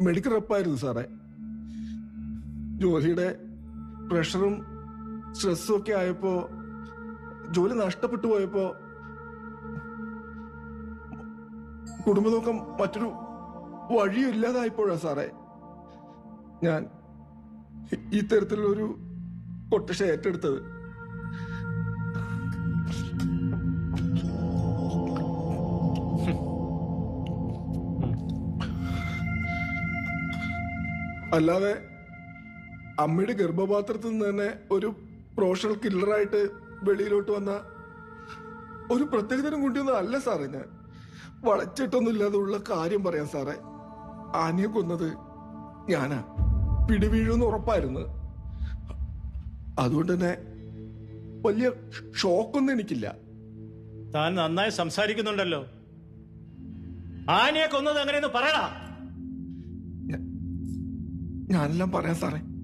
Medical റെപ്പായിരുന്നു സാറേ. ജോലിയുടെ പ്രഷറും സ്ട്രെസ്സും ഒക്കെ ആയപ്പോ, ജോലി നഷ്ടപ്പെട്ടു പോയപ്പോ കുടുംബം നോക്കാൻ മറ്റൊരു വഴിയും ഇല്ലാതായപ്പോഴാ സാറേ ഞാൻ ഈ തരത്തിലുള്ളൊരു കൊട്ടേഷൻ ഏറ്റെടുത്തത്. അല്ലാതെ അമ്മയുടെ ഗർഭപാത്രത്തിൽ നിന്ന് തന്നെ ഒരു പ്രൊഫഷണൽ കില്ലറായിട്ട് വെളിയിലോട്ട് വന്ന ഒരു പ്രത്യേകതരം കൊണ്ടൊന്നും അല്ല സാറേ. ഞാൻ വളച്ചിട്ടൊന്നുമില്ലാതെ ഉള്ള കാര്യം പറയാം സാറേ. ആനയെ കൊന്നത് ഞാനാ. പിടിവീഴുമെന്ന് ഉറപ്പായിരുന്നു. അതുകൊണ്ട് തന്നെ വലിയ ഷോക്കൊന്നും എനിക്കില്ല. താൻ നന്നായി സംസാരിക്കുന്നുണ്ടല്ലോ. ആനയെ കൊന്നത് എങ്ങനെയെന്ന് പറയടാ. ഞാനെല്ലാം പറയാം സാറേ.